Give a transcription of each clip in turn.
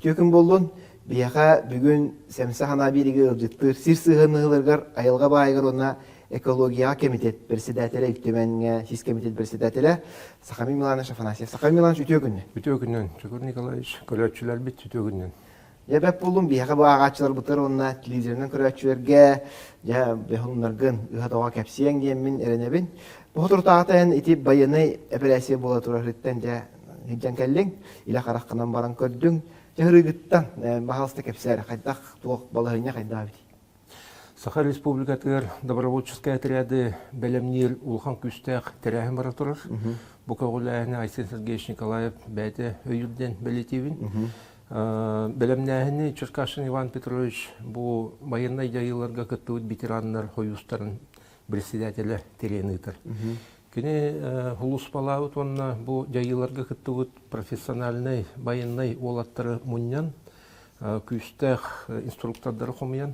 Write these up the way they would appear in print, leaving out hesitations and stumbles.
Бүтөкүн болдун, бияха бүгүн Сәмсә хана бириге ылжыттыр, сир сыгынығыларгар, айылға байығыр ona экология комитет председателя, үктеменге сис комитет председателя Сахамин Миланович Афанасьев. Сахамин Миланович үтөкүнне. Үтөкүннен, Чукур Николаевич, көрөтчүлөр бит үтөкүннен. Я бәп болдум, бияха bu ағачылар бұтыр, онна телевизорынан көрөтчүлерге, я бәхунларгын ыхатауға кәпсияң деймін әренебін. Бұл тұртағатайын ити байыны операция бола тұрарыттан жа хиджан кәллең, илә қараққынан баран көрдің, жа хырыгыттан бағалысты кәпсілері қайдақ туық балығыня қайда бити. Саха Республикатыр добровольческая отряды Белемнир Улхан Күстәк тәрәхім бара тұрыр. Бұл көғіләйіні Айсен Сергеевич Николаев бәйті өйілден бәлетевін. Белемнәһіні Черкашин Иван Петрович бұл военный жайыларға күттуыд ветераннар хойустарын председателі теренітір. Кені хулус балауыт онна бұл жайыларға күттуыд профессиональный военный олаттары мұньян, күстәк инструктордары қомиян.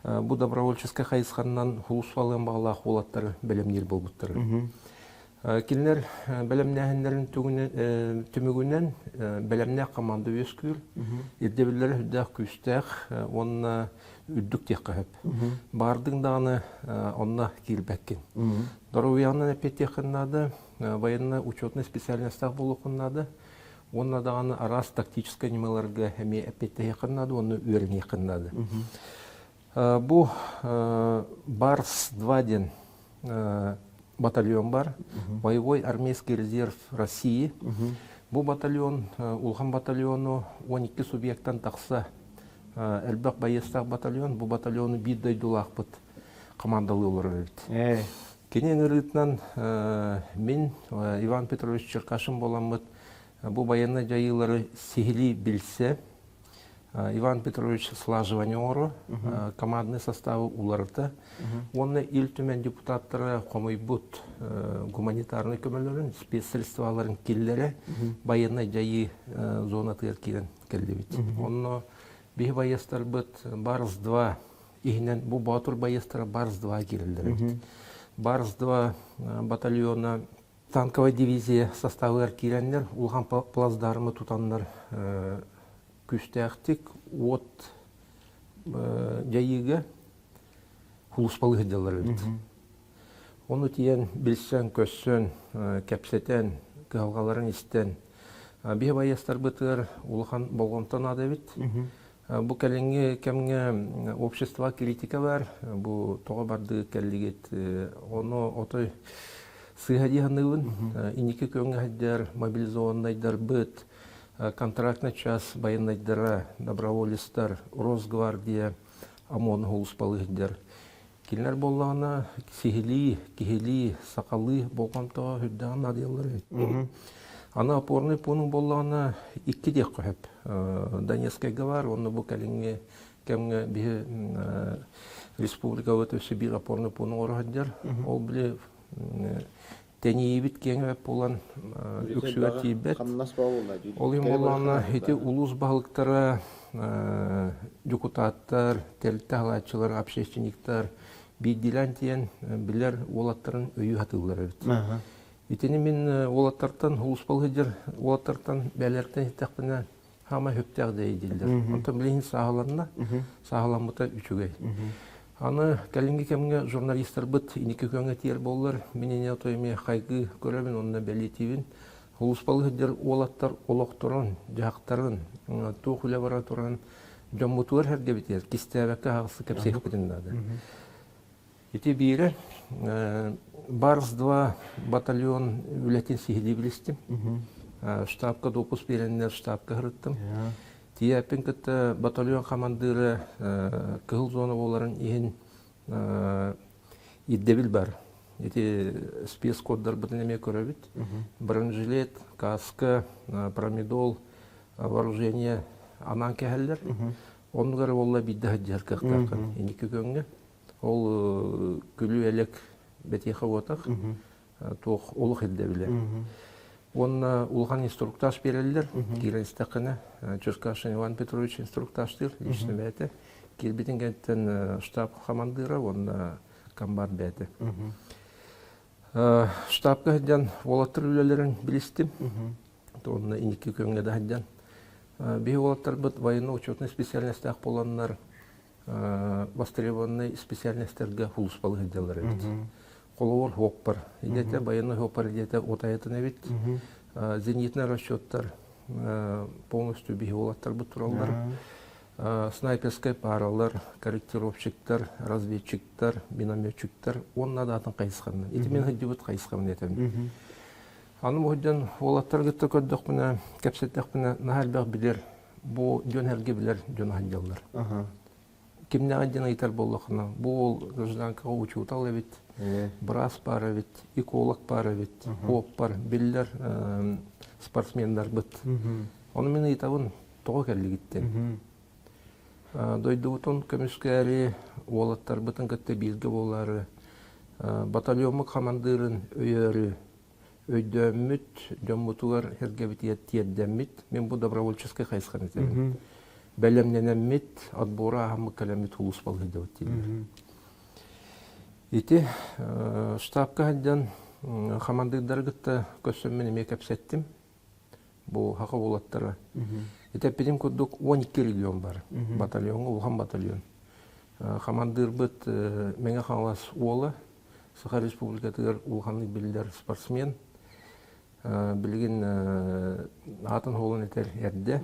Бұл добровольческая хайысқаннан хулус балауын бағалақ олаттары Белемнир болбыттары. Келінер бәлемнәһінлерін түмігінен бәлемнәқ команда өскүр, ердебілері үддәқ күстәқ, онына үддік тек қағып. Бардың дағыны онына келбәккен. Дору-уяғынан әпет теқыннады, военный учетный специальностақ болу қыннады, онына дағыны арас тактическай немелерге әме әпет теқыннады, оны өрін еқыннады. Бұл Барс-2 ден батальон бар, боевой армейский резерв России. Бұл батальон, Улхан батальону 12 субъекттан тақса, әлбәқ байыстақ батальон, бұл батальону биддай дулақ бұд командалы олар өйді. Кенен ұрытынан мен, Иван Петрович Черкашин боламыд, бұл баянна жайылары сихили білсе, Иван Петрович слаживание ору, командный составы уларыты. Оны ил түмен депутаттары қомой бұд гуманитарный көмелерін, спецсредстваларын келлері баянна жайы зона тыркиден келді бит. Оны бей байыстар бұд Барс-2, егінен бұл батыр байыстары Барс-2 келілдері. Барс-2 батальона танковая дивизия составы келенлер, улған плаздарымы тұтанлар күстәқтік от жайыға хулуспалы ғыдалар өйді. Оны тиен білсен, көссен, кәпсетен, кығалғаларын істен. Бей байыстар бұтыр улған болғымтан ады бит. Бұл кәліңге кәміңе общества критика бар, бұл тоға барды кәлігет. Оны отой сыйғади ғанығын, инекі көңі ғаддар, мобилизованайдар бұд, контрактный час военнайдара, доброволецтар, Росгвардия, ОМОН хулуспалыгдер. Келінер болғана сихили, кихили, сақалы болғамтаға хүддаған адиялар. Ана опорный пункт болғана 2 дек қойып. Донецкайға бар, оны бұл кәліңге кәмге бі республика өтөсі бір опорный пункт орғадер. Ол біле тәнейбіт кеңіп болан үксуға тейбет. Ол ем болғана еті улус бағылықтары, депутаттар, тәлітті ғалатшылар, общественниктар, бейділән тейін білер олаттарын өйі атылар өт. Етені мен олаттардан, улус бағылдер олаттардан бәлерден еттіқпіне хама хөптәқ дейділдер. Онтан білейін сағаланына, сағаламыта үчігей. Аны кәлінгі кәмінге журналистар бұд, инекі көңі тиер болылар, менен отойме қайғы көрәбін, онына бәлетейбін. Улуспалығыдер олаттар олықтырын, жақтарын, туқ үлі бара тұран, жаммутуар әрге бітер, кестәбәкі ағысы кәпсек бітіндады. Еті бейірі, Барс-2 батальон үләтен сихили білістім. Штабқа допус беренлер штабқа ғырыттым. Тиәппен күтті батальон командыры кығыл зона боларын ең иддебіл бар. Еті спецкоддар бұтын әме көрәбіт. Бронежилет, каска, промедол, вооружение анан кәхәлдер. Онығары олла бидді ғаддер қақтарқан. Енекі көңі. Ол күлі әлік бәтеқі отақ. Тоқ олық еддебілі. Онна улған инструктаж берелдер, киренстақына, Черкашин Иван Петрович инструктаждыр, личный бәті. Келбетін кәнттен штаб командыра, онна комбат бәті. Штабқа ғаддан олаттыр үлелерін білістім. Онна инекі көңеді ғаддан Бихи олаттар бит военно-учетный специальностях боланнар востребованный специальностерге хулуспалы хидделер бит. Коловор хоппар. Идете военный хоппар идете отаятын бит. Зенитный расчеттар полностью бихи олаттар бит тураллар. Снайперская паралар, корректировщиктар, разведчиктар, минометчиктар, он надо атын кайсқаннан. Ити мен хидди бит кайсқаннан етем. Аны мойдан олаттар гытта көрдөх менә, кәпсәттәк менә нахалбак билер, бу жөн хәлге билер жөн хәлҗаллар. Кимне адина итәр буллыкны, бу гражданка учутал бит, брас пара бит, эколог пара бит, хоппар, билер спортсменнар бит. Аны мен итәвен тога кәлли гиттен. Дойдуутун көмүскәри олаттар бытын гытта билге болары, батальонмы командирын өйөрү өйдөммүт, жоммутугар хергебитиет тиеддеммит, мен бу добровольческий кайсқан етемін. Бәлемненеммит, отбора ахамы кәлеммит хулус балғыды өттеймір. Ити, штабка хаддан командирдар гытта көсөммен еме кәпсеттім, бу хақы олаттары. Ити, педим күрдік 12 регион бар, батальонға, улхан батальон. Командир быт меңе қаңлас уолы, Саха Республикатығыр улханлы билдер спортсмен, білген атын холын етер әрді.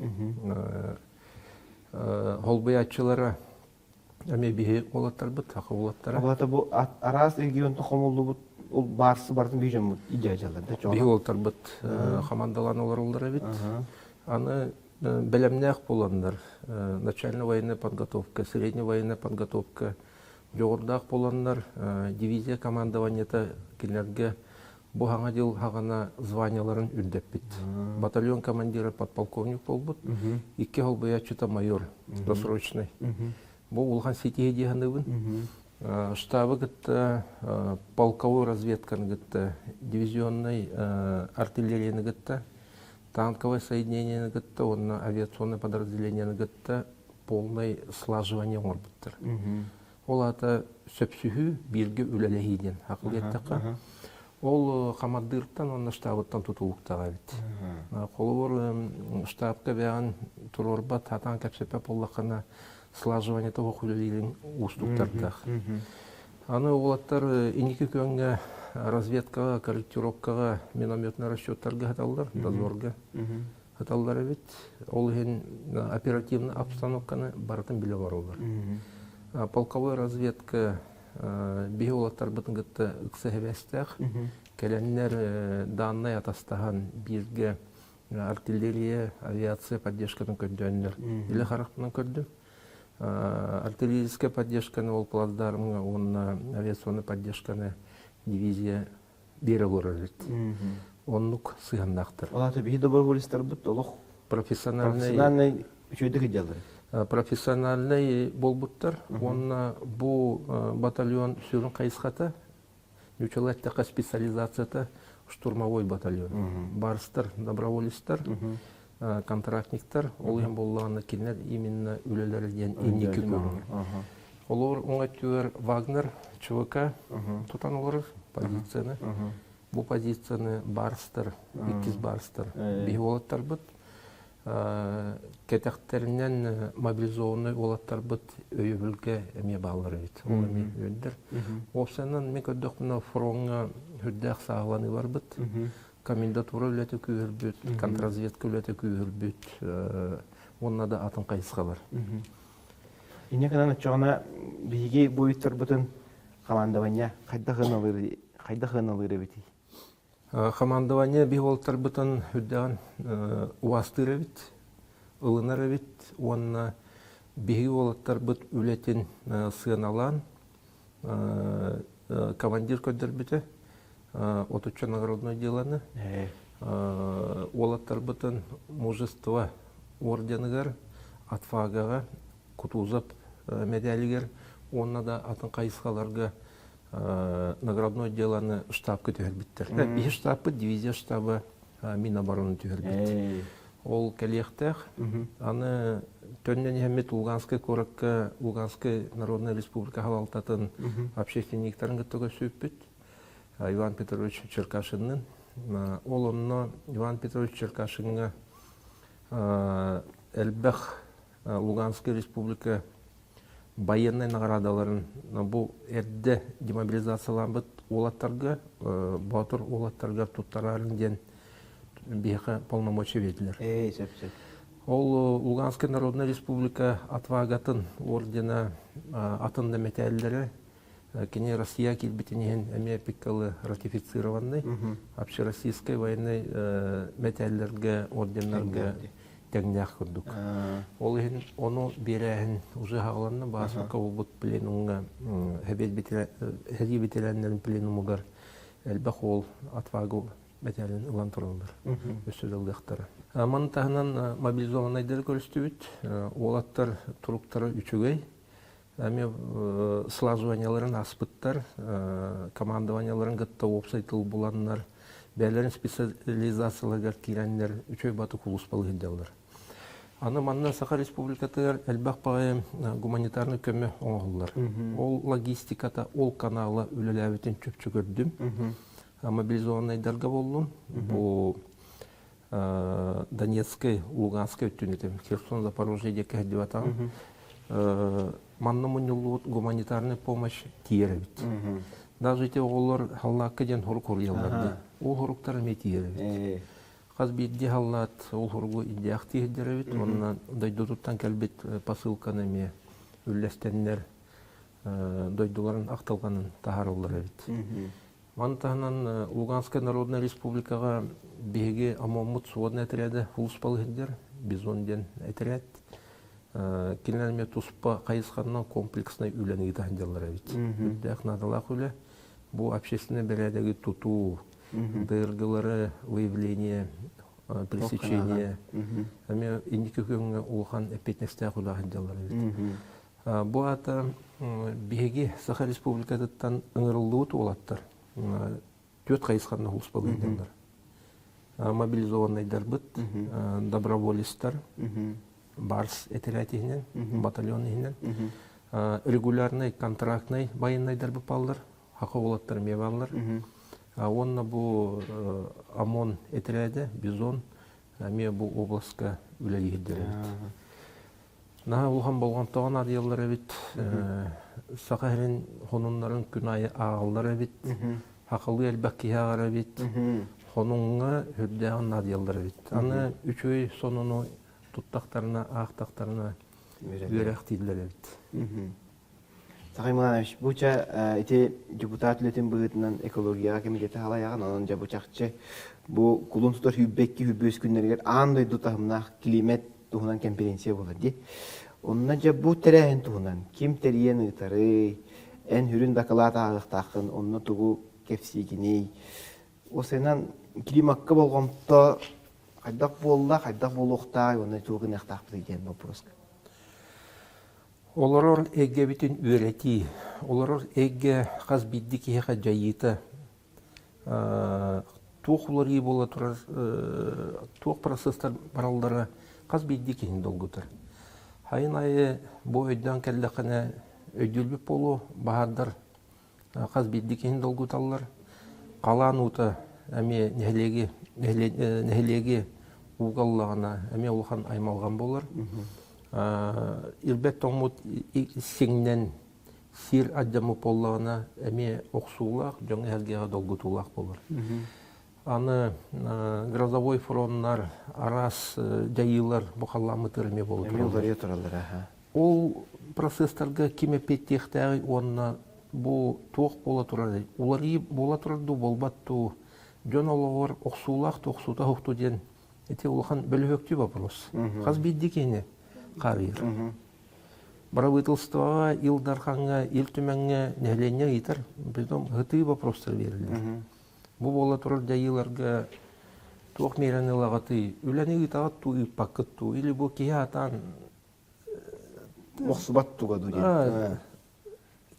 Холбай атчылары әме бейі олаттар бұд, тақы олаттары. Олата бұл арас регионты қомылды бұд, ол барысы бардың бейжен бұд, идея жалады. Бейі олаттар бұд, қамандалан олар олдары бет. Аны бәлемнәқ боландар, начальная военная подготовка, средняя военная подготовка, жоғырдақ боландар, дивизия командованиета келерге бұл хаңа дел хағана званияларын үрдеп бит. Батальон командиры подполковник бол бұд, 2 холбаячыта майор, досрочный. Бұл улхан сетеге дейханыбын. Штабы гітті, полковой разведканы гітті, дивизионный артиллерияны гітті, танковое соединение гітті, онна авиационное подразделение гітті, полный слаживание орбиттер. Ол ата сөпсүхү бирге үлелехиден хақыл еттіққа. Ол қамаддырттан, онна штабыттан тұтылықтаға бит. Қолуыр штабқа бәғін тұрорбат, хатан кәпсепе боллақына слаживание того хүлелерін ұстуқтардақ. Аны олаттар инекі көнге разведкаға, корректировкаға, минометный расчеттарға хаталдар, дозорға хаталдар бит. Ол ең оперативный обстановканы барытын біле бар олар. Полковой разведка бейі олаттар бұтын ғытты ұқсы хевестәқ, кәләнлер данной атастаған бирге артиллерия, авиация поддержканы көрдөнлер. Или харақтынан көрді. Артиллерийская поддержканы ол плацдармға, онна авиационный поддержканы дивизия бері көрілді. Онлық сығандақтыр. Олаты бейі доброволистар бұт, олық профессиональный үшөйді кедялар. Профессиональный болбуттар, онна бу батальон сүрін қайысқата, нүчелеттіқа специализацията штурмовой батальон. Барыстар, доброволистар, контрактниктар, ол ең болғаны келінер именно үлелерден енекі көрін. Олар оңайтуер Вагнер, ЧВК тұтан олар позицияны. Бұл позицияны барыстар, 2 барыстар, бей олаттар бұд. Кетектерінен мобилизованный олаттар бұд өйебілге әме бағылар бит. Ол әме өндір. Осынан мен көддік мұна фронға хүддәқ сағыланы бар бұд. Комендатура өлеті күйір бүт, контрразведка өлеті күйір бүт. Онына да атын қайысқа бар. Инеканан чоғына бейге бойыттар бұтын командования қайда хыналыры беті? Командование бейголтар бұтын хүддәғын уастыры бит, ылынары бит, онына бейголтар бұт өлетін сыналан командир көддір біті, отуча наградной деланы. Олаттар бұтын мужество орденігер, атфагаға, Кутузап медалигер, онына да атын қайысқаларға наградной деланы штаб көтігер біттер. Бейі штабы, дивизия штабы Минобороны төгер бітті. Ол кәлектәқ, аны төннен емет Луганскай коракка, Луганскай Народная Республика халалтатын общественниктарын күттігі сөйіп біт. Иван Петрович Черкашинның. Ол онына Иван Петрович Черкашинға Элбэх Луганская республика военный наградаларын бу эрде демобилизацияланбыт олаттарга, батыр олаттарга туттарарын ден бияка полномочия ведилер. Ол Луганская народная республика Отвагатын ордена атын металлері кене Россия килбитинен эме пиккалы ратифицированный общероссийской военной металлерге орденлерге тегнях курдук. Ол оны берәһен уже хагаланна басмака болбут пленумга хәди бителәннән пленумгар элбах ол Отвагу металлен улан туралар. Өсөдөлдәктәре. Мантахнан мобилизованныйдер көрүстүбүт. Олаттар туруктары үчүгөй. Ами слаживанияларын аспыттар, командованияларын гытта опсайтыл буланнар, бәлерин специализацияларга кирәннәр үчөй баты кулус балыгылар. Аны манна Саха республикатыр элбах пагы гуманитарный көмө оңоллар. Ол логистиката, ол каналы үлеләбетин чөпчө көрдүм. Мобилизованныйдарга болдум. Бу Донецкой, Луганской өттүнетем, Херсон, Запорожье дека хәддибатан. Манна мунюлут гуманитарная помощь тиеребит. Даже эти олар халлакка ден хорук хоруялларды. Ол хоруктар эме тиеребит. Хаз бидди халлат ол хоругу идеях тиеребит. Онна дойдутуттан келбит посылканы эме үллестеннер дойдуларын акталганын тахарыллар эбит. Мантахнан Луганская народная республикага беги амомут сводный отряды фулспалыгдер, бизонден отряд. Кинелме туспа кайысқаннан комплексный үләнеги тахындалар бит. Үддәк надалак үлә. Бу общественный берәдәге туту, дыргылары, выявление, пресечение. Ами индике көңгә улхан эпетнестә худахындалар бит. Бу ата беги Саха республикадаттан ыңырылдуу олаттар. Төт кайысқаннан фулспалыгдер. Мобилизованныйдар бит, доброволецтар. Барс этерәтиһинен, батальонныһинен, регулярный, контрактный военныйдар бупаллар, хакы олаттар мебаллар. Онна бу ОМОН этерәде, бизон, ме бу областка үләгиһиддер. Наһа улхан болгон таган адыяллар бит, Сахарин хонуннарын күнайы агаллар бит, хакылы элбәкки агара бит, хонунга хүрдәгән адыяллар бит. Аны үчөй сонуну туттактарына, ақтақтарына үйрәк тидлер әбіт. Сақай Муланович, бұча ете депутат үлетін бұғытынан экологияға комитеті халаяған, онын жа бұчақчы бұл құлын тұтар хүббекки хүббөз күннергер аңдай дұтағымнақ климат тұғынан конференция болады. Онына жа бұл тәрәхін тұғынан кем тәріен ұйтары, ән хүрін дақылата ағықтақын, онына тұғу кепсигіней. Осынан климатқа болғамта Хайдак болла, хайдак болуқта, оны туғын ақтақ білген вопроска. Оларор әгге бітін үйреті, оларор әгге қаз бидді кейіға жайыты. Туқ олары бола тұрар, туқ процесстар баралдары қаз бидді кейін долгутыр. Хайын айы бұл өйден кәлдіқіне өйділбіп болу, бағардар қаз бидді кейін долгуталар. Қалан ұты әме нәхелеге уғаллағына әме олған аймалған болар. Ирбет тоңмұт сеңнен сир аджамы боллағына әме оқсулақ, жоңы әргеға долгутулақ болар. Аны грозовой фронтар, арас жайылар бұқалламытыр әме болу тұралар. Ол процесстарға кеме петтектәғі онына бұл тоқ бола тұрады. Олары бола тұрады болбатту. Жон олығыр оқсулақ тоқсута хоқту ден әте олған бөлі өкті вопрос. Қаз бейді кейіне қарайыр. Правительствоға, илдарханға, илтүмәңге нәлене етір. Біздің ғыты вопростар берілер. Бұл бола тұрар жайыларға тоқ мейрәні лағаты. Үләне ғытағат ту, ұппаққыт ту. Или бұл кей атан Оқсубат туға дұден.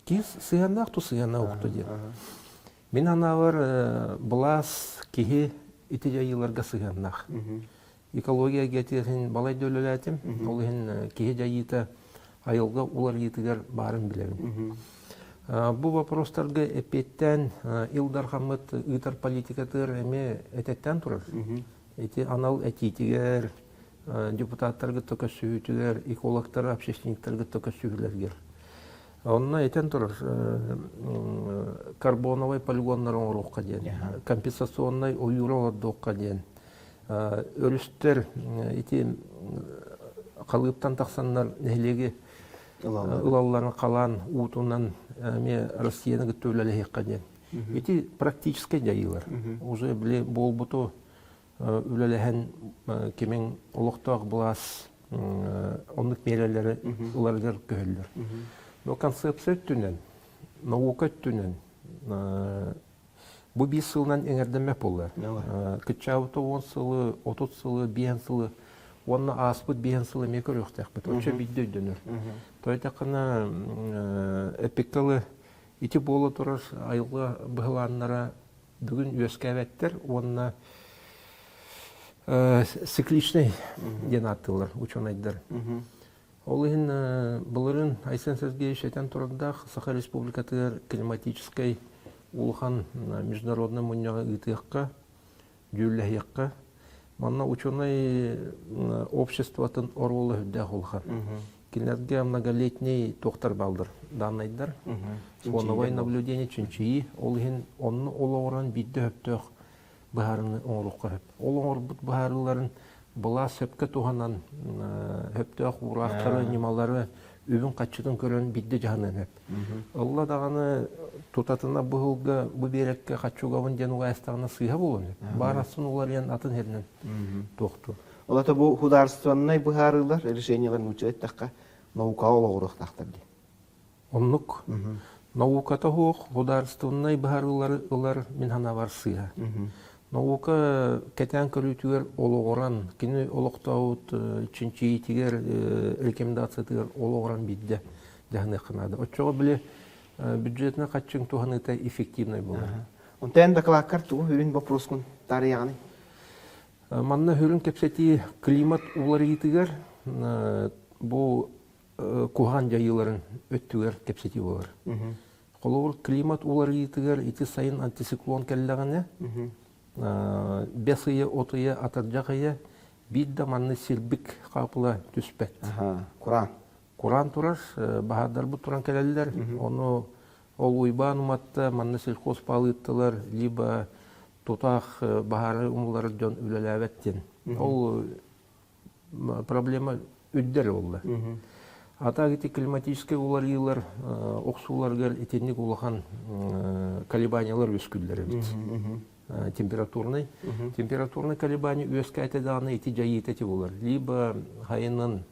Кез сығанақ ту сығана оқты ден. Мен анағыр бұлас кеге ити жайыларға сығанақ. Экология гетерін балай дөліләтім. Ол ең кеге жайыта айылға олар етігер барын білерім. Бұл вопростарға әпеттен илдар қамыт ұйтар политикатыр әме әтеттен тұрар. Әте анал әтетігер, депутаттарға тоқа сүйітілер, экологтар, общественниктарға тоқа сүйілергер. Онна етен тұрыр, карбоновай полигонлар оңыруққа дейін, компенсационный ойыру ордуққа дейін, өрістер, қалғыптан тақсанлар нәлеге ылаларын қалан, ұтынан Россияны күтті өлелі еққа дейін. Эти практически жайылар. Уже біле бол бұту өлеліген кемен олықтақ бұлас, онлық мерелері ұларғар көхілдер. Но концепция түнен, наука түнен, бұл 5 сылынан еңердеме болар. Күтчауыты 10 сылы, 30 сылы, 5 сылы, онына аспыт 5 сылы мекер өқтақ бұд. Өтші бидді өйденір. Тойтақына эпикалы ити болы тұрыр айылғы бұғыланлара бүгін өскәветтер, онына цикличный ден аттылар, ученайдар. Олығын бұлырын Айсен Сергеевич әтен тұрындақ Саха Республикатығыр климатической улхан международный мұнияға ұйтыққа, дүйіліғіққа. Манна ученый обществотын оролы хүддәқ олған. Кинерге многолетний тоқтар балдыр, данайдар. Фоновой наблюдение чынчыйы, олығын онны олығыран бидді өптіқ бұхарыны оңырыққа өп. Ол оңыр бұд бұхарыларын бұла сөпкі туғанан өптіқ ұрақтары, немалары өбін қатшыдың көрін бидді жағынан өп. Олла дағаны тұтатына бұғылғы бұ берекке қатшуғавын ден ұғайыстағына сыйға болын өп. Барасын олар ен атын ерінен тоқты. Олата бу хударственный быхарылар решенияларын учет такка наука олоғырық тақтырды. Оннук науката хоқ хударственный быхарылар олар минхана бар сыйға. Наука кәтен көрітігер олоғыран, кені олықтауыт чынчы етігер рекомендациятығер олоғыран бидді дәғіне қынады. Отчоға біле бюджетіне қатшың туғаныта эффективный болды. Онтайын докладкар туғы үрін вопроскун тарияғаны. Манна хүрін кепсети климат улары етігер, бұл куған жайыларын өттігер кепсети олар. Қолуыр климат улары етігер, еті сайын антициклон кәлләғаны, бесые отые атаржағыя, бидді манны сирбік қапыла түспәт. Құран тұрар, бағадар бұд тұран кәлелер, оны ол уйбан ұматта манны сельхоз палыттылар, либо тутах бахары умулары дөн үлеләвәттен. Ол проблема үддер олды. Ата гити климатический улар йылар, оқсуларгар етенник улахан колебаниялар өскүлдері бит. Температурный. Температурный колебания өскә әтедағаны еті жайы ететі олар. Либо хайынын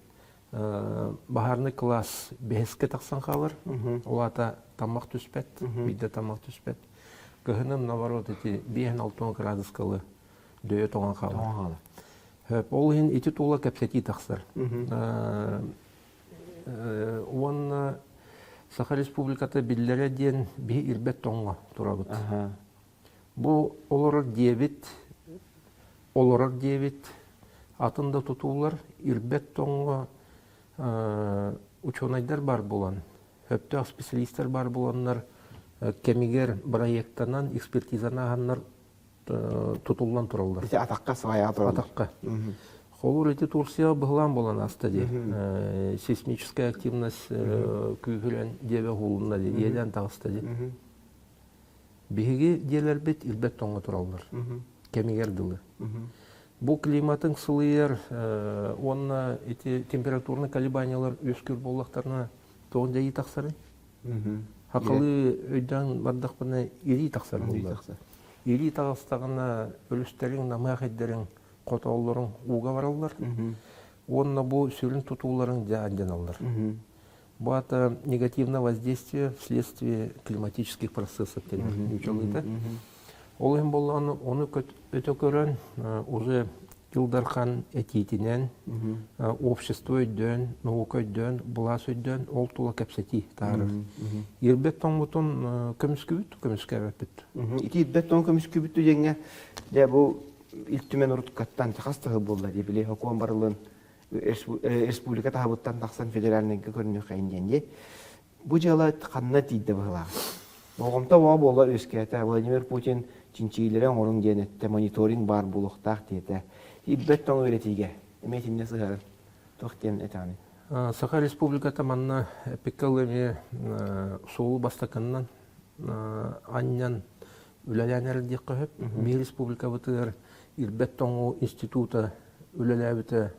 бахарны класс бәхеске тақсан қалар, ол ата тамақ түспәт, бидді тамақ түспәт. Көхінім, наоборот, эти 5-6 градускалы дөйе тоған қалы. Ол ең еті тола кәпсеті тақсыр. Он Саха Республикаты білдері ден бей ирбет тоңға тұра бұд. Бұл оларар дебет, атында тұтулар, ирбет тоңға ученайдар бар болан, өптіғ специалистер бар боланлар, кемигер проекттанан экспертизаны ағанлар тұтылдан тұралдар. Бете атаққа сывая тұралдар. Атаққа. Қолыр еті Турция бұғылан болан астады. Сейсмическая активность күйгілен дебе ғолында де, еден тағыстады. Беге делер бет ирбет тоңға тұралдар. Кемигер дылы. Бұл климатын сылыйыр, онына температурны колебаниялар өскір болақтарына тоғын жайы тақсары. Хақылы өйдан бардақпына ери тақсар болдар. Ери тағыстағына өлістерің, намақ әддерің, қотауларың уға баралар. Онына бұл сөлін тұтуларың жаден алдар. Бұл ата негативное воздействие вследствие климатических процессов. Ол ең болғаны, оны өте көрін, уже Илдархан әтейтінен, общество өйден, наука өйден, бұлас өйден, ол тұла кәпсети тағырыр. Ирбет тоң бұтын көміскі бүт, көміскі әвәппет. Ити ирбет тоң көміскі бүтті жеңе, бұл илтімен ұрытқаттан жақастығы болды, дебіле, окуан барылын республика тағыбыттан тақсан федеральныйға көріне қайын денде. Бұл жала қанына тейді бұғылағы. Оғымта оға болар өскәті, Владимир Путин чинчилерен орын денетті, мониторинг бар бұлықтақ дейті. Ирбет тоң өретейге Эметимне сыгар. Тохтен этаны. Саха Республиката манна пеккалыми соолу бастаканнан аннян үлэлэнер диққыһып, Ми Республика бытыр Ирбет тоңу института үлэлэбите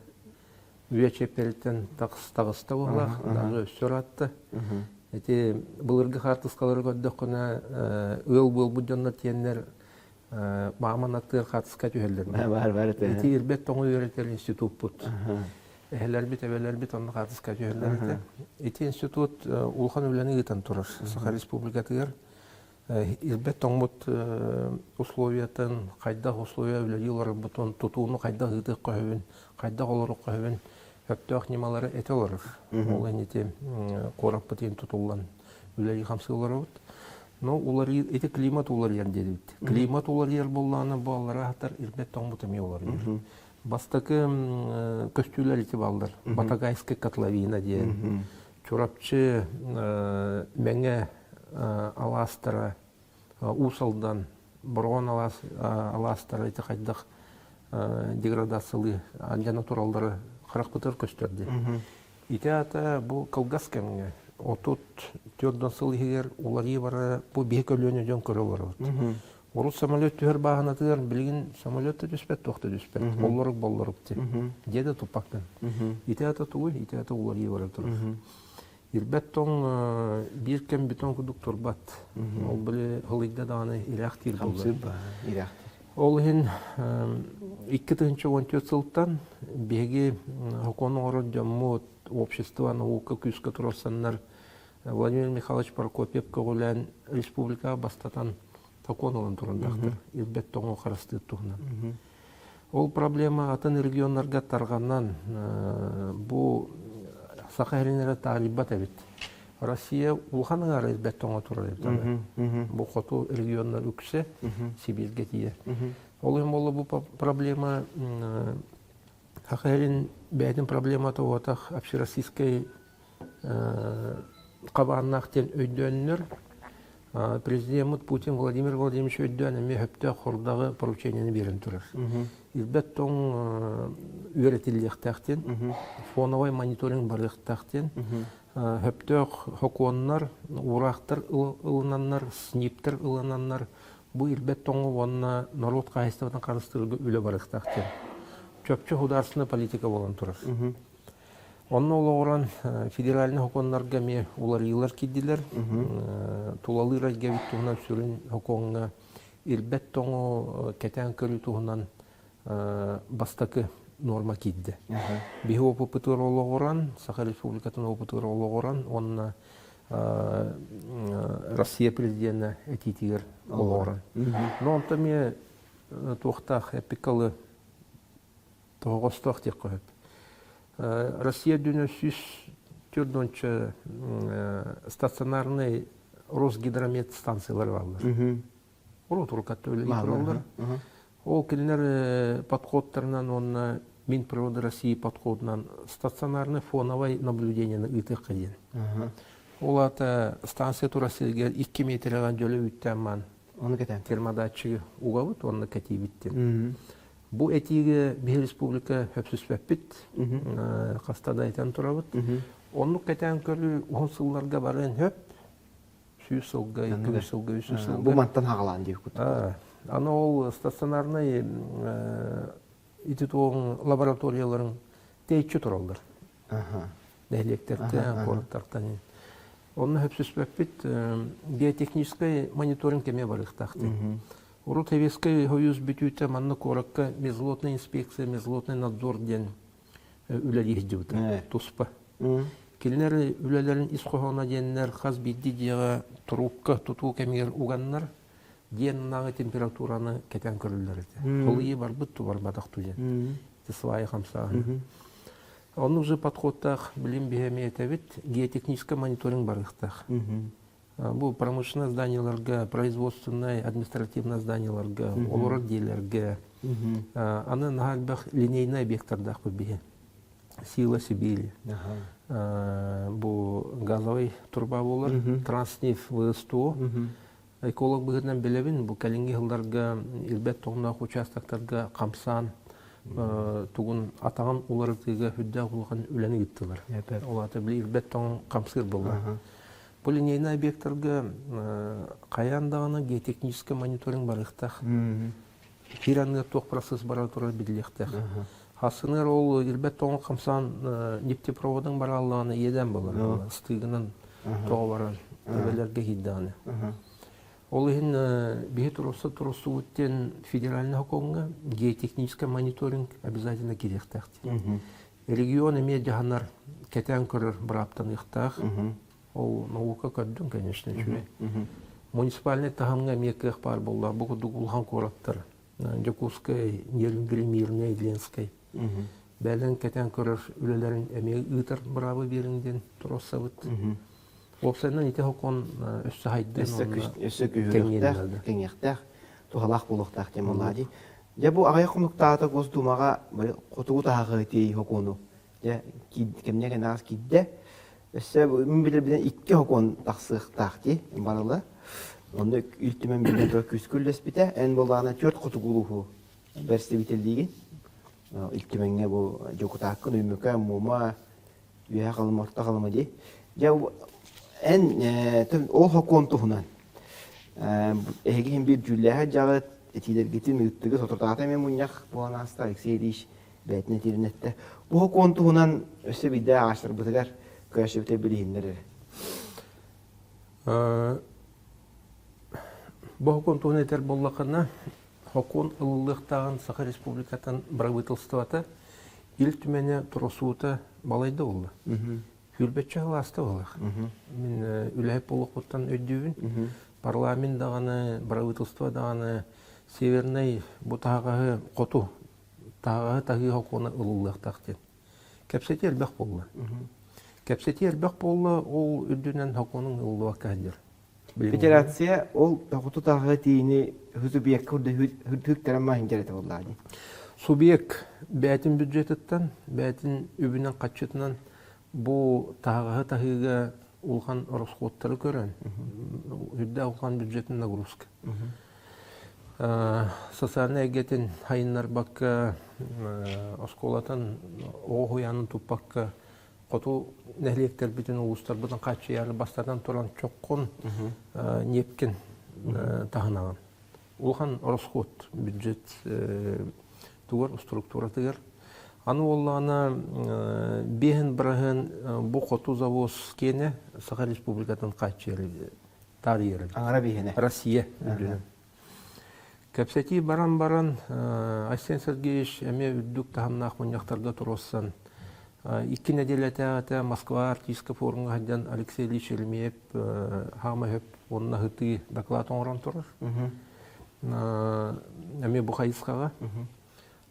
үйечепериттен тағыста болақ, даже өссөр атты. Эти былырғы хартысқалары көддіққына ыл бұл бұдjonна тиеннер маман аттыр хартысқа түйелдер. Бар. Эти Ирбет тоңу үйретер институт бұд. Эхләрбит, әвәләрбит, онны хартысқа түйелдер. Эти институт улхан үләні ғытан тұрыр. Саха Республика тығыр. Ирбет тоңмут условиятын, қайдақ условия үләді олар бұтын тұтуыны қайдақ ғытық қойбін, қайдақ олар қойбін, өптіғ немалары әті олар. Ол әнеті қорап бұтын тұтылған үләді қамсы олар бұд. Но олар әті климат олар ер деді бітті. Климат олар ер болғаны бағалары ақтар Ирбет тоңмутыме олар ер. Бастакы көстүлер ити балдар. Батагайская котловина дейін. Чорапчы мәңе аластара усалдан бұрған аластара ити қайдақ деградациялы анжана туралдары қырақ бұтыр көстөрді. Ити ата бұл Колгаска мәңе. Отут төрден сыл егер олар бары бұл бек өлөне жөн көрі бар. Орус самолет түхер бағына тұғыр, білген самолетті түспет, тоқты түспет. Болларық те. Деді тұппақпен. Ите ата тұлы, ите ата олар ебары тұрыр. Ирбет тоң бір кәм бетон күдік тұрбат. Ол білі ғылыйда дағаны ирақтир болды. Ол хен 2014 сылттан беге хоконы орын жамму общество наука күскі тұрарсаннар Владимир Михайлович Прокопьев көғілән республика бастатан закон olan турындақтыр. Ирбет тоңу қарасты тұғынан. Ол проблема атын регионларға тарғаннан бұл сақайренері тағрибат әбет. Россия ұлғаның ары Ирбет тоңу тұрар ебді. Бұл қоту регионлар үксе Сибирге тие. Ол ең болы бұл проблема сақайрен бәйдің проблематы отақ общероссийской қабаннақтен өйдөннер Президент Путин Владимир Владимирович өйдөнеме хөпті құрдағы поручениені берін тұрыр. Ирбет тоң үйретілдіқтақтен, фоновай мониторинг барықтақтен, хөпті хокуаннар, урақтар ылынаннар, сниптер ылынанар, бұл Ирбет тоңы онына народ қайыстығын қарыстырығы өлі барықтақтен. Чөпчі хударсыны политика болан тұрыр. Онны олағыран федеральный хоконларға ме олар елар кедділер. Тулалы райга биттуғынан сүрін хоконға Ирбет тоңы кәтән көрі туғынан бастакы норма кедді. Бихі опытыр олағыран, Саха Республикатын опытыр олағыран, онына Россия президенті әтетігер олағыран. Но онта ме тоқтақ әпікалы тоғыстақ тек қойып. Россия дүнөсүс түрдөнчө стационарный Росгидромет станциялары балдар. Ол туркатты өлі балдар. Ол келінер подходтарынан онна Минприроды России подходынан стационарный фоновай наблюдениені үйтік қаден. Ол ата станция турасыгер 2 метраған жөлі үттәман термодатчығы уғабыт, онны кәтей біттен. Бұл әтегі бір республика хөпсіз бәппіт, қастада әйтен тұрабыт. Онлық кәтен көрі 10 сылларға барын хөп, 100 сылға, 200 сылға, 300 сылға. Бұл маттан хағалан дейік күтті. Аны ол стационарный итетуғын лабораторияларын тәйтші тұралдар. Дәйлектерді, қорыттардан. Оны хөпсіз бәппіт биотехнический мониторинг кеме барықтақты. Уру Тевецкий хоюз бүтүйті манны коракка мезлотная инспекция, мезлотный надзор ден үләлі еждеуді, туспа. Келінер үләлерін исқоғана денлер қаз бидді деға трубка тұту кәмегер уғаннар деннағы температураны кәтен көрілдер еді. Қолығы бар бұтты бар бадақ түден. Тесвайы қамсағын. Оны уже подходтақ білім бігеме етәбет геотехнический мониторинг барықтақ. Бұл промышленное зданияларға, производственное, административное зданияларға, олар дейлерге. Аны нағалбақ линейный объекттардақ көбеге. Сила Сибири. Бұл газовый турба болар, Транснеф ВСТО. Эколог бұғырдан білебін, бұл кәлінгі ғылдарға, Ирбет тоғынақ участақтарға қамсан, тугун атаган уларытыга хүддә булган үләне гиттеләр. Олата били ирбәт тоң камсыр булды. Бу линейный объектларга каяндагы геотехнический мониторинг барыктах. Фиранга ток процесс бара туры бидлектах. Хасыныр ол ирбәт тоң камсан нефтепроводың бараллыгына едән булыр. Стыгынан тоо барар. Төбәләргә хидданы. Ол ин бихи турысы үттен федеральный хоконга геотехнический мониторинг обязательно керектах. Регион имеет жаһаннар кетен көрөр браптан ихтах. Ол наука көддүн, конечно, чуе. Муниципальный таханга мекех бар болла, бу дугулхан кораттар. Жокускай, Нернгримирная, Ленскай. Бәлен кетен көрөр үлелерин эме ытыр бравы беринден туросабыт. Опсайнан ите хокон өссө хайдын. Өссө күйрөктәк, кеңектәк, тухалак булуктак темалади. Я бу агай кумуктаата гостумага котугу тагы ти хокону. Я кемнеге нас кидде. Өссө мен билебиден 2 хокон таксыктак ти барылы. Онда үлтүмен билен төр күскүллес бите, эн болгана 4 котугулуу берстебителдиги. Үлтүменге бу жокутаккын үмөкө мума үе калмакта калма ди. Я ол хокон тухунан. Эгин бир жүлләһә жагы этилергетин үттүгө сотортаата мен муньяк буанаста Алексеевич бетне тирнетте. Бу хокон тухунан өсө бидә ашыр бутыгар көшөтө билиндер. Бу хокон тухунан этер боллакына хокон ыллыктаган Саха Республикатын правительството ил түмене турусута балайды болду. Хүлбетче халасты болах. Мен үләйп болуқтан өйдүүбін. Парламент дағаны, правительство дағаны, северный бұтағағы қоту, тағағы тағы хокуны ұлылықтақтен. Кәпсеті әлбәқ болы. Кәпсеті әлбәқ болы, ол үддінен хокуның ұлылыға кәдір. Федерация ол тағыту тағы тейіні хүзубиек күрді хүттәрін мағын кереті болады. Субъект бәтін бюджеттіттен, бәтін үбінен қатшытынан бу тағыға улған расходтары көрін. Үдді улған бюджетін нагрузка. Социальный әгетін хайынлар баққа осколатын оғуянын тұппаққа қоту нәлектер бітін ұлыстар бұдан қатшы яры бастардан тұран чоққын непкен тағынаған. Улған расход бюджет туғыр, структура тығыр. Аны оллағына бейін бірағын бұ қоту завоз кені Саха Республикатын қатшы ері, тар ері. Аңыра бейіні? Россия. Кәпсәти баран-баран Айсен Сергеевич әме үддік тағымнақ мұнияқтарға тұроссан. 2 неделя Москва артистка форумға ғаддан Алексей Ильич Эльмеев хама хөп онына ғыты доклад оңыран тұрыр. Әме бұқайысқаға.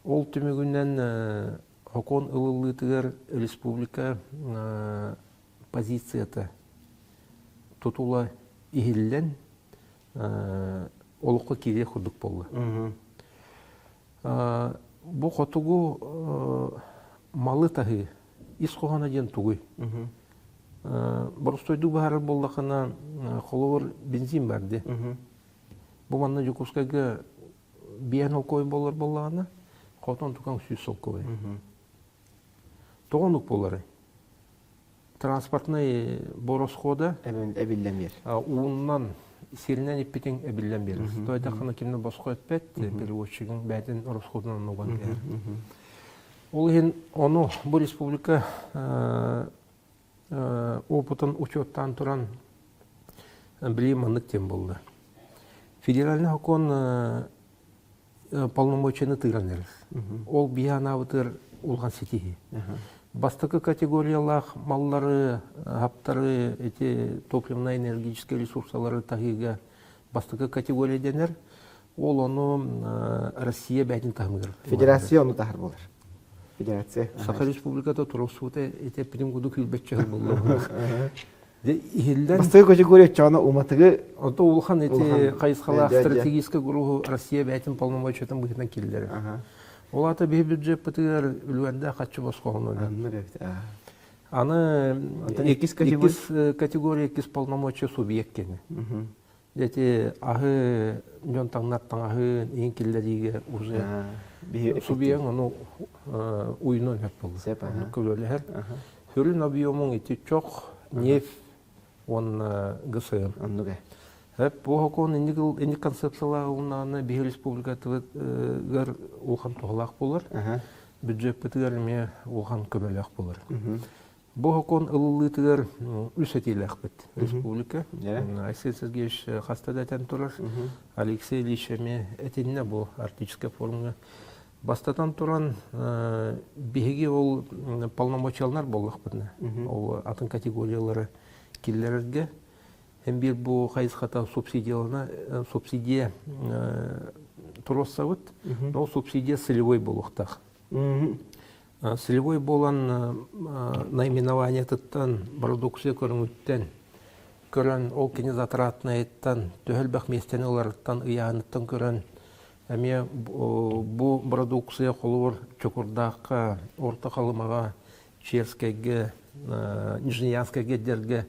Ол түмігінен хокон ылылытығыр республика позицияты тұтула ихілден олыққа кере құдық болды. Бұл қотуғу малы тағы ис қоғана ден тұғый. Бұрыстойды бағары болдақына қолуыр бензин барды. Бұл манна жүкускайға бейін олқой болар болағына Хотон tukang сүйсел көй. Тоғындық болары. Транспортный боросхода әбілден уыннан серінен еппетен әбілден беріз. Тойда қана кемді босқа өтпәт, переводчығын бәдін оросходынан оған беріз. Ол ең оны бұл республика опытын учеттан тұран білеймандық тем болды. Федеральный хокон полномочияны тыраныр. Ол биянавытыр улған сетихи. Бастықы категориялақ маллары, хаптары, топливно-энергические ресурсалары тағиға бастықы категория денер, ол оны Россия бәйтін тағымығыр. Федерация оны тағыр болыр. Федерация. Саха Республикада тұрысуыты прим-гуду күлбетчі болды. Бастығы категория чағына уматығы... Оты улхан қайысқала стратегический группы Россия бәйтін полномочиятын бұхетен келдері. Олаты бей бюджет бұтығар үлуәнді қатшы босқа оңын. Аны 2 категория 2 полномочия субъект кені. Дети ахы жонтаңнаттан ахы ең келдеріге уже субъект оны уйнон хеп болды. Сеп, ага. Көлөлер. Хөрін объемың ити чоқ нефть он ГСМ. Оннуга. Хеп бу хокон инди концепцияларына бир республикаты гар улхан тоғлақ болар. Бюджет бітігерме улхан көмелек болар. Бу хокон ылылытыгар үсетилек бит республика. Айсен Сергеевич хастадатан турар. Алексей Ильичеме этинне бу арктическая форумга бастатан туран биһиги ол полномочиялар боллак битне. Ол атын категориялары киллерге hem bir bu kayıs hata subsidiya туросавыт, но субсидия целевой болуқтақ. Целевой болан наименование тұттан, продукция көріңіттен, көрін ол кені затратына еттен, төхілбәк местен оларыттан, ұяғыныттан көрін, әме бұл продукция қолуыр чөкірдаққа, орта қалымаға, Черскайге, Нижнеянскайге дерге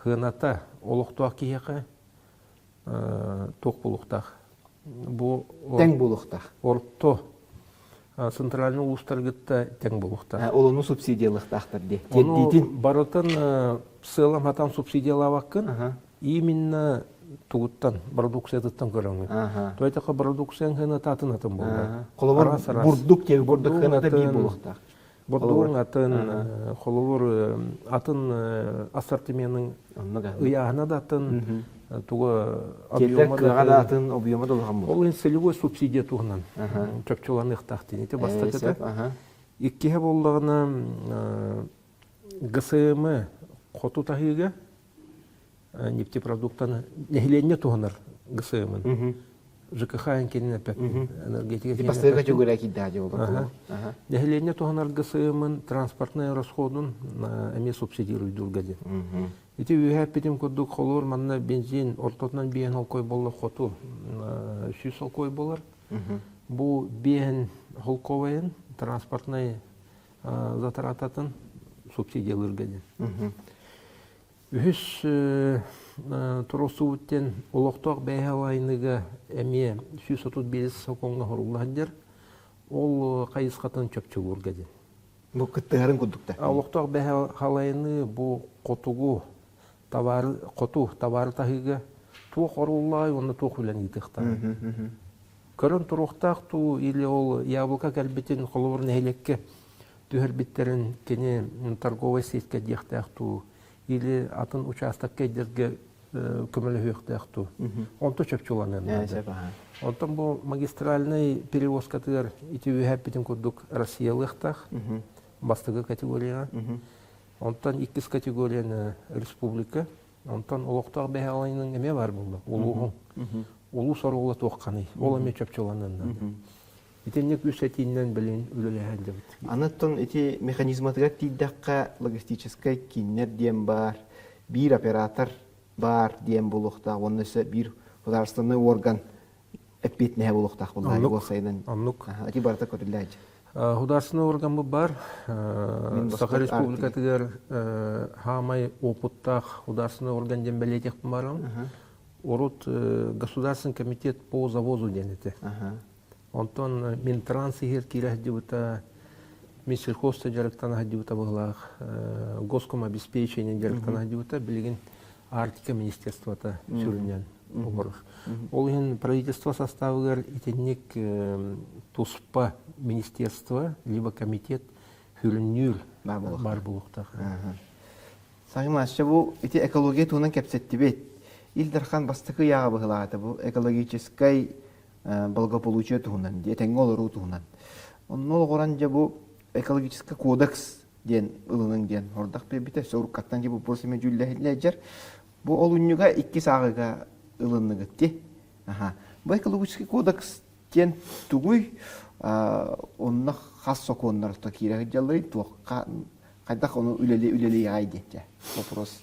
хыната олықтуақ кейеқі тоқ болуқтақ. Тәң болуқтақ. Орто центральный улустаргытта тәң болуқтақ. Олыны субсидиялықтақтыр де. Оны барытын сылам хатан субсидиялаваққын, именно туғыттан, продукциятыттан көріңі. Тойтақы продукциян хыната атын болды. Қолыбыр бұрдық тегі бұрдық хыната бей болуқтақ. Бордуың атын, қолылыр атын ассортименің ұяғына да атын, туғы объема да атын, объема да олған бұл. Ол ең целевой субсидия туғынан, чөпчіланы ұқтақтын. Ете бастақыда. Иккеге болдағына ГСМ қоту тағыға нефтепродуктаны нехиленне туғынар ГСМ-ын. ЖКХ енкеніне пәк энергетика. Бастығы категория киддаде олар. Нехиленне туғанар ГСМ-ын транспортный расходын әме субсидируй дұргады. Ити үйәп бетім көддік қолыр манна бензин ортотынан бейін алкой болы қоту сүйс алкой болар. Бұл бейін алковайын транспортный затарататын субсидиялыр гады. Үхіс тұрысы өттен олықтақ бәйхалайыныға әме 135 сақонға ғырулладыр, ол қайыз қатын чөпчі өргеді. Бұл күттіғарын күдікті? Олықтақ бәйхалайыны бұл қотуғы, қоту тавары тағыға туық ғыруллай, оны туық үлән етіқтар. Көрін тұрықтақ ту, или ол яблыка кәлбетін қолуыр нәйлекке түйір біттерін кені торговай сетке дектақ ту, или атын участок кәйдерге көмілі өйіқтіяқту. Онты чөпчуланы. Онтан бұл магистральный перевозкатығар ити өйәп бітін көрдік Россиялықтақ, бастығы категорияға. Онтан 2 категорияны республика, онтан олықтақ бәйалайының әме бар болды, олуғын. Олу сарғылы тоққаны, ол әме чөпчуланынан. Итеннек үс әтейінен білін үлілі әлді бұд. Анаттон ити механизматыға тейдаққа логистическай кинер дем бар, бір оператор бар дем болуқта, онысы бір государственный орган әппетіне болуқтақ болды. Аннук. Әти барыта көрілі әді. Государственный орган бұл бар. Саха республикатығар хамай опыттақ государственный орган дем бәлетек барам. Орут Государственный комитет по завозу денеті. Онтон Минтранс егер кирәх дебута, Минсельхозта жарықтан дебута бұғылақ, Госком обеспечение жарықтан дебута, білген Арктика министерствота сүрінен ұғырыр. Ол ең правительство составығар етеннек туспа министерство, либо комитет хүліннюл бар бұлықтақ. Сағым ашча бұл экология туынан кәпсетті бет. Илдархан бастықы яға бұғылағаты бұл экологическай благополучие туһунан, теңге олору туһунан. Оннол горанжа бу экологический кодекс ден ылының ден ордак бебите соруккаттан бу просиме жүлләһилләҗәр. Бу ол үннүгә 2 сагыга ылынныгы ти. Бу экологический кодекс ден тугуй онна хас соконнар та кирәк җаллый туакка кайдак оны үлеле яйды. Вопрос.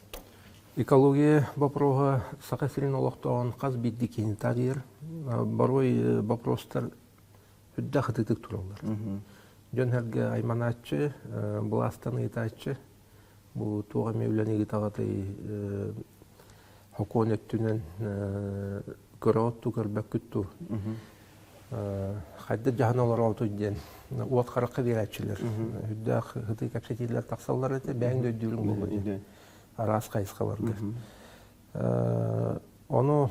Экология вопрога сақасырын олықтауын қаз бидді кені тағыр. Барой вопростар үдді қытытық тұралар. Жөн әргі айманатчы, бұластаны етатчы, бұл туға мевләнегі тағатай hokon öttünen göröttü görbeküttü. Hayda jahanalar oldu diyen. Uat karakı veretçiler. Hüdda hıdı kapsetiler taksallar ete ben de ödülüm oldu. Aras kayıska vardı. Onu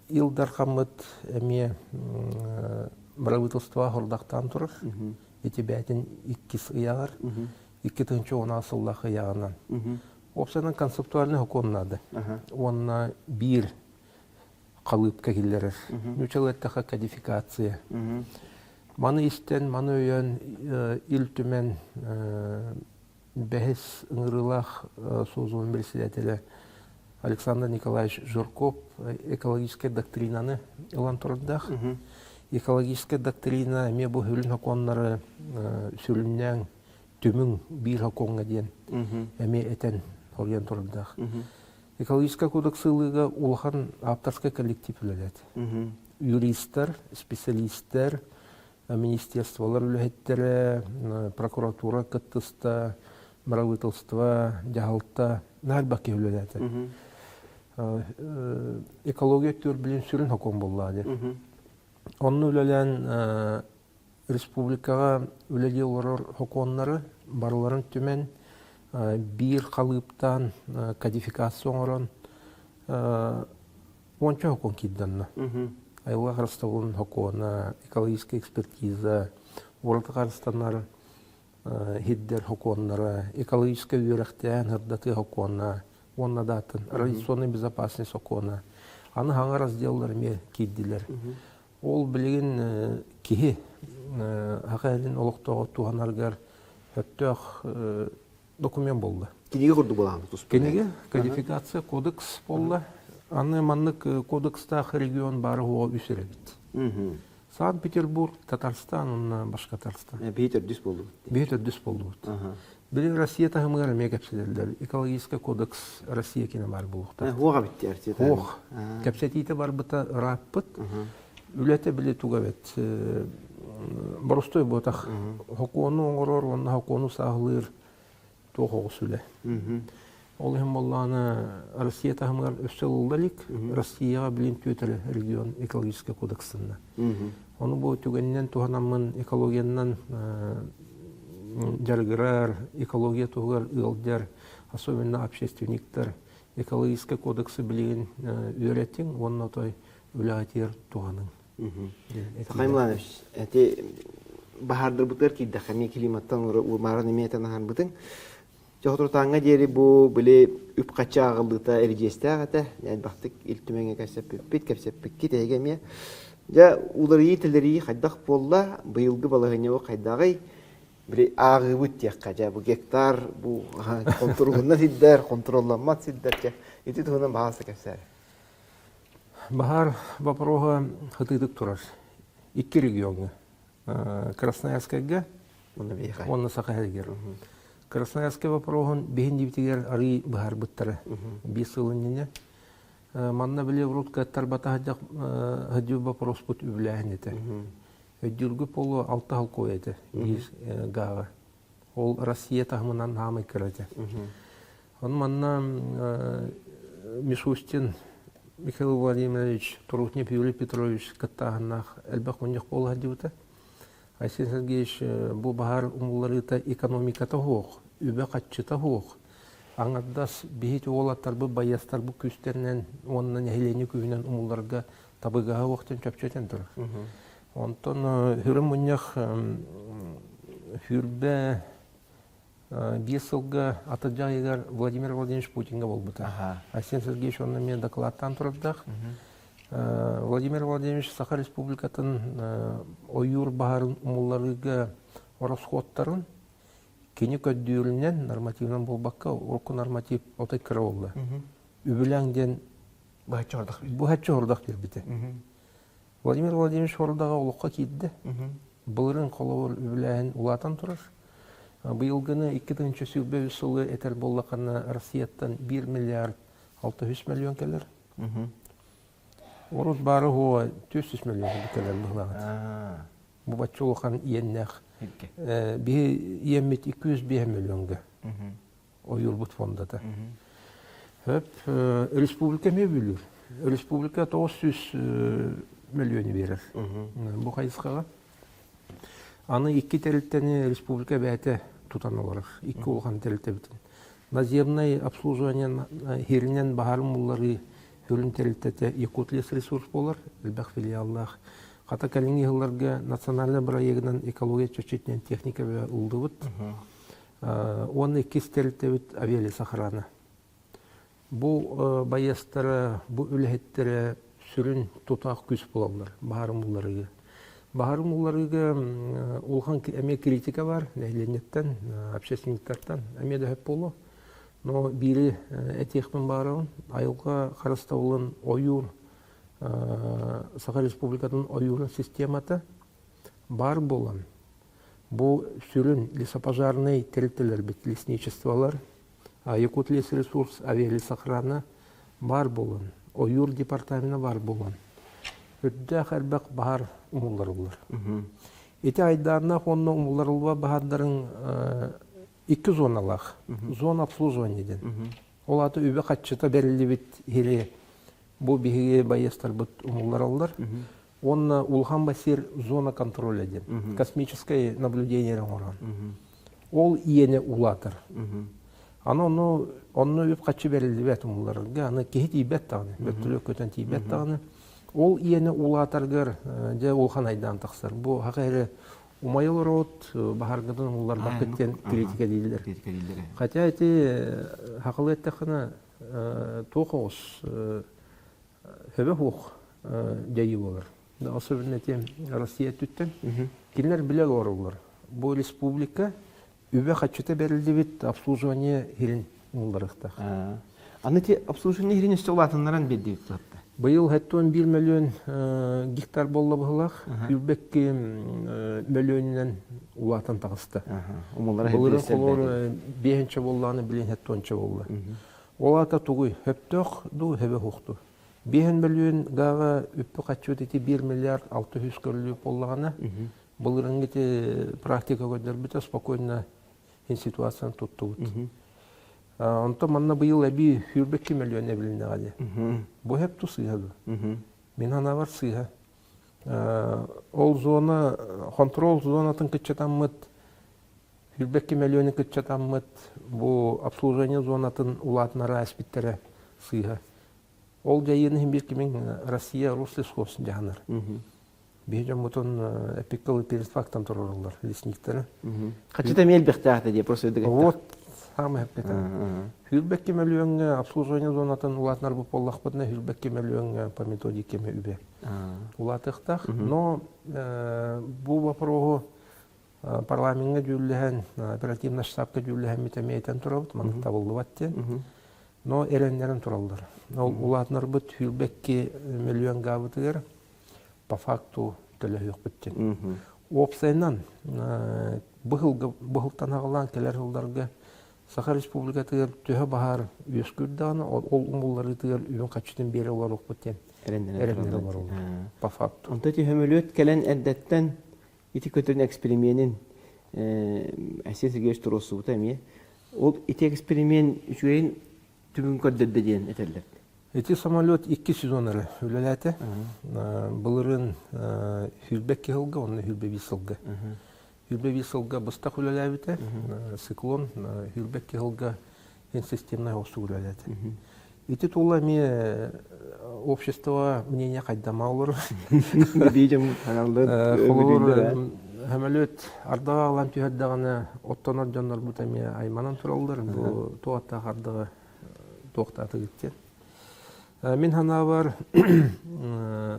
Илдар Хаммат эме правительство хордактан турар. Эти бәтин 2 ыягар, 2-нче она сыллах ыягынан. Опсанан концептуальный хоконнады. Онна бир калыпка киллерер. Нүчелеттаха кодификация. Маны истен, маны өйөн илтүмен бәхес ыңырылах созуын председателя Александр Николаевич Журков экологическая доктринаны илан турдах. Экологическая доктрина ме бу хөлүн хоконнары сүлүннән төмүн бир хоконга ден эме этен орген турдах. Экологическая кодексылыга улхан авторский коллектив үлелет. Юристтер, специалисттер, министерстволар үлеттері, прокуратура кыттыста, правительство, жагалта, нарбаки үлелет. Экология төр билен сүрін хокон болады. Onun үлелен республикаға үлеле олар хоконлары барларын төмен bir kalıptan kodifikasyon olan onca hokon kiddanna. Ayla Karstavun hokona, ekolojik ekspertiza, orta Karstanlar hidder hokonlara, ekolojik üyerekten hırdatı hokona, onunla dağıtın, radyasyonun безопасность hokona. Anı hangi razdiyalar me kiddiler. Ol bilgin kihi, hakalin oluqtağı tuğanargar, hatta документ болды. Кенеге құрды боламыз? Кенеге кодификация кодекс болды. Аны маннык кодекстағы регион бары о үсіребет. Санкт-Петербург, Татарстан, онна башка Татарстан. Бейтер дүс болды. Бейтер дүс болды. Білі Россия тағымығар мегапселерлер. Экологический кодекс Россия кені бар болуқта. Оға бітті әрте? Оқ. Кәпсетейті бар бұта раппыт. Үлеті білі туға бет. Барыстой бұтақ. Хокуаны оңырыр, онна хокуаны сағылыр. Тоғығы сүлі. Ол hem болланы Россия тағымығар өсел олдалик, Россияға білін төтірі регион экологический кодексында. Оны бұл түгеннен туғанамын экологияннан жарғырар, экология туғар ұлдар, особенно общественниктер, экологический кодексы білген үйреттің, оның отой үләтер туғаның. Қаймланович, әте бағардыр бұтыр кейді қаме климаттан ұмарын еметен аған бұтың. Жоғытыртаңға дері бұл біле үп қатша ағылдыта әрежесті ағата, бақтық үлтіменге кәсеппет, кәсеппет әгеме. Улар етілері қайдақ болла, бұйылғы балығыне о қайдағай біле ағы бұт текқа, бұл гектар, бұл контролына сиддер, контролламат сиддер. Еті тұғынан бағасы кәсәрі. Бағар вопроға қытыдық тұрар. 2 регионы. Красноярскайға, оны сақа әргер. Красноярский вопрогон бейін дебетегер арый бұхар бұттары. 5 ылыннене. Манна біле врутка тарбата хадю вопрос бұт үбіләхін еті. Өдділгі полу 6 халқо еті. Гаға. Ол Россия тағымынан хамай кіреді. Он манна Мишустин Михаил Владимирович, Турухнев Юрий Петрович каттағынақ әлбәқ мұнеқ болу хадюта. Айсен Сергеевич, бұл бағар ұмыларыта экономиката хоқ, үбе қатшыта хоқ. Аңаддас бейт олаттар бұл баястар бұл күстерінен, онынан әйлене күйінен ұмыларға табығаға оқтен чөпчетен тұр. Онтан хүрім мұнеқ хүрбе 5 жылға атыджа егер Владимир Владимирович Путинға бол бұта. Айсен Сергеевич онына мен докладтан тұрдық. Владимир Владимирович Саха Республикатын ойыр бағарын ұмыларыға орасқоттарын кені көддүйілінен нормативнан болбаққа орқы норматив отай кірі олды. Үбіләңден бұхатшы ордақ бербіті. Владимир Владимирович ордаға олыққа кейді. Бұлырын қолауыр үбіләңін ұлатан тұрыр. Бұйылғыны 2-ші сүрбе үсілі әтер боллақаны Россияттан 1 миллиард 600 миллион келер. Орус бары хуа 200 миллион бітелер бұғлағыд. Бұл батшы олған иеннәқ. Иемет 205 миллионға ойыл бұт фондады. Hep республика мебелür. Республика 900 миллион берер. Bu kayıskağa. Аны iki терилтени республика бәте тутан олар. Iki olgan терилте битин. Наземный обслуживание херинен бахарым буллары хөрүн терилтете Якутлес ресурс болар. Илбах филиаллах. Ката калинги хылларга национальный проектнан экология чөчетнен техника бе улдыбыт. Он iki терилте бит авиали сахарана. Bu bayastara, bu ülhettere sürün tutaq küs bulanlar, baharım bullarıga. Baharım bullarıga olğan emeğe kritika var, nehliyetten, общественниктардан, emeğe de hep bolu. No biri etiyekmin barağın, ayılga qarasta olan oyur, Sakar Respublika'nın oyurun sistemata бар bolan. Bu sürün лесопожарный терилтелер бит, лесничестволар, Якутлес ресурс авиалесохрана бар болын. Ойур департаментine бар болын. Өтті әлбәк бағар ұмылдар олар. Эти айдарына қонны ұмылдар олба бағадарын 2 зоналақ. Зона обслуживаниеден. Ол аты өбе қатшыта бәрілі бет хере бұл бігеге байестар бұт ұмылдар олар. Онна улхан басир зона контроля ден. Космическое наблюдение оран. Ол иене улатыр. Onu öp kaçı verildi bet umullarga, аны кехит ибет тагы, бөттүлө көтөн тибет тагы. Ол иене улатаргар, же улхан айдан таксыр. Бу хакайры умайыл рот бахаргадан улар бакыттен критика дейдилер. Хотя эти хакылы тахына тохос хөбө хук жайы болар. Особенно тем Россия түттен кинер биле орулар. Бу республика Үбе хатчыта берилди бит обслуживание хирин улдарыкта. Аны те обслуживание хирин исте улатыннаран берди бит затта. Быйыл хаттон 1 миллион гектар болла быхылах, үрбекке миллионнан улатын тагысты. Булары колор 5-нче болланы билен хаттонча болла. Олата тугуй хөптөк ду хебе хукту. 5 миллион гага үппө хатчыта 1 миллиард 600 көрүлүп боллагана. Булырынгете практика көдөр бите спокойно ситуацияны тутту. Онто манна быйыл эби хүрбекке миллион эбилине гады. Бу хеп тусыйды. Мен ана бар сыйга. Ол зона контрол зонатын кытчатаммыт. Хүрбекке миллион кытчатаммыт. Бу обслуживание зонатын улатнара аспиттере сыйга. Ол жайыны биркимен Россия Руслесхоз жаһанар. Бейджам мутон эпикалы перед фактом туралар лесниктер. Хачыта мел бехтахта де просто өдөгөт. Вот самое это. Хүрбекке миллион обслуживание зонатын улатнар бу поллах бутна хүрбекке миллион по методике үбе. Улатыктах, но бу вопросу парламентке жүлләһән оперативный штабка жүлләһән митәмәйтен турабыт, маны табылды батты. Но эреннәрен туралдар. Улатнар бут хүрбекке миллион габытыр. По факту төлөйөк биттен. Опсайнан быһылтан агалан келер жылдарга Сахар Республикатыгар төһө бахар үскүрданы ол умуллары тыгар үйөн качтын бери олар окпуттен. Эрендер бар ол. По факту. Онта төһөмөлөт келен әддәттән ити көтөрүн экспериментин әсесиге турусу тәме. Ол ити эксперимент үчүн түбүн көрдөрдө деген этерлер. Эти самолет 2 сезонары үлеләте. Булырын Хүрбекке хылга, онны Хүрбевисылга. Хүрбевисылга быстак үлеләбите. Циклон Хүрбекке хылга системная осу үлеләте. Эти тулами общество мнение кайдама олар. Бейджам каналды. Самолет ардага алан түйәддәгәне оттонор жоннор бутами айманан туралдар. Бу туатта ардага токтаты китте. Мен хана бар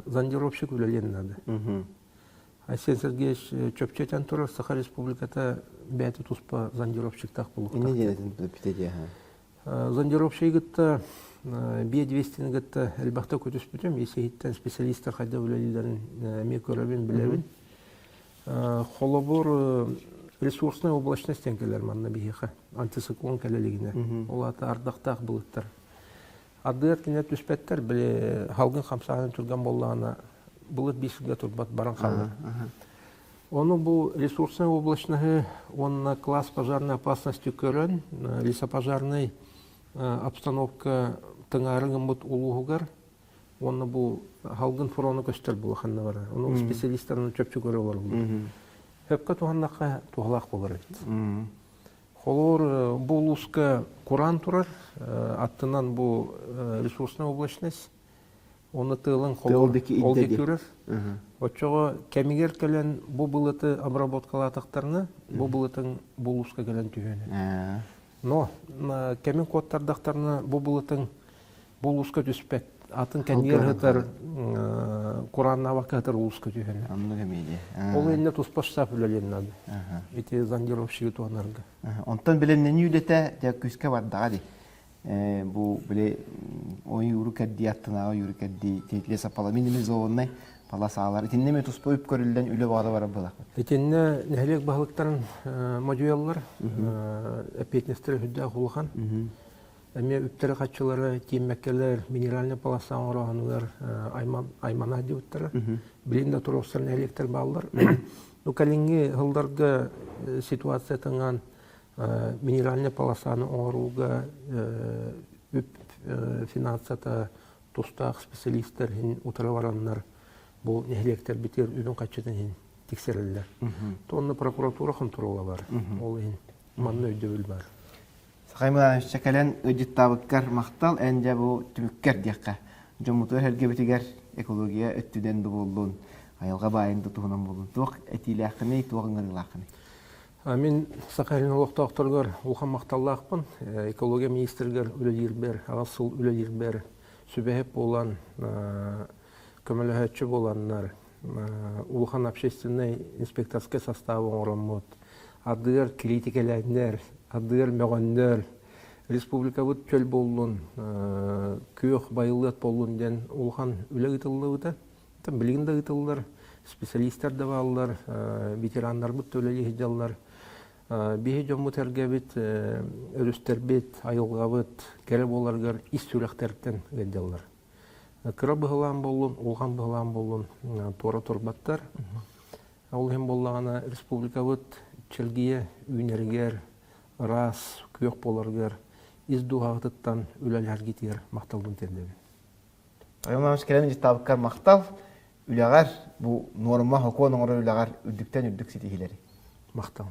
зондировщик үлелен надо. Айсен Сергеевич Чөпчетен турар Сахар Республиката бәті туспа зондировщик так булып. Не делетин питеде. Зондировщик гытта B200 гытта әлбәттә көтүс бүтәм, есеһиттән специалисттар хайда үлелеләрен ме көрәбен биләбен. Холобор ресурсный облачный стенкалар манна биһиха антициклон кәлелегенә. Олата ардактак булыттар. Адыр кине түспәттер биле халгын хамсаһын турган боллана булып бисигә турбат баран калды. Оны бу ресурсный облачный, он класс пожарной опасности көрөн, лесопожарный обстановка тыңарыңын бұт улуғығар, оны бұл халғын фороны көстер бұл қанна бара. Оның специалистерінің чөпчі көрі олар бұл. Хөпқа туғаннаққа туғалақ болар еді. Холор бұл ұсқа Құран тұрар, аттынан бұл ресурсына облачнес. Оны тылын холдекі көрір. Отчоға кәмігер кәлен бұл бұлыты обработкалатықтарына, бұл бұлытың бұл ұсқа кәлен түйені. Но кәмін кодтардақтарына бұл бұлытың бұл ұсқа түспәк. Атын кәнігер ғытар Құранна вақытыр ұлысқа түйені. Ол енне тұспаш сап үлелен нады. Эти зондировщигі туғанарға. Онтан білемнен үйлеті күске бардыға де. Бұл біле ойы үрі кәдді аттынаға үрі кәдді тетіле сапала. Меніміз оғыннай пала сағалар. Етінне ме тұспа өп көрілден үлі бағда бара бұлақ. Етінне нәхелек бағылықтарын модуялар әпетнестері хүдді құлған. Әме үптері қатшылары, тиеммәккелер, минеральный полосан орағанылар, аймана деуттары. Білінде тұрғыстарын әлектер бағылар. Кәлінгі ғылдарға ситуация тыңған минеральный полосаны оңыруға үп финансата тұстақ специалистер ұтыры баранлар бұл әлектер бітер үйдің қатшыдан тексерілдер. Тоны прокуратура қымтыруға бар. Ол манны өйдөбіл бар. Сақаймыдан шәкәлән өдет табықкар мақтал, әнде бұл түміккер дейққа. Жомутыр әлге бітігер экология өттіденді болуын, айылға байынды тұғынан болуын. Туық әтейлі ақыны, туғыңғырыл ақыны. Мен Сақайлын олықта ақтырғар ұлған мақталлақпын. Экология министргер үлелербер, ағасыл үлелербер, сүбәхеп болан, көмілі боланлар, ұлған общественный инспекторский составы оңырымыд, адығыр критикеләндер, адығыр мәғандар, республика бұд чөл болуын, күйіқ байылыт болуын ден ұлған үлі ғытылы бұда. Білігінде ғытылылар, специалистер де балылар, ветерандар бұд төлелі хеджалар. Бейі жомбы тәрге біт, өрістер біт, айылға бұд, кәрі боларғар, ис сүрәқтеріктен ғеджалар. Кыра бұғылан болуын, ұлған бұғылан болуын, тора тұрбаттар. Олғын болағына республика бұд чілгие, үйнергер, рас, күйіқ боларғар, ис дуғағытыттан үләләр кетер мақталдың тердегі. Айылмамыз келемін жетабыққар мақтал, үләғар, бұл норма, хокуан оңыры үләғар үддіктен үддік сетихилері. Мақтал.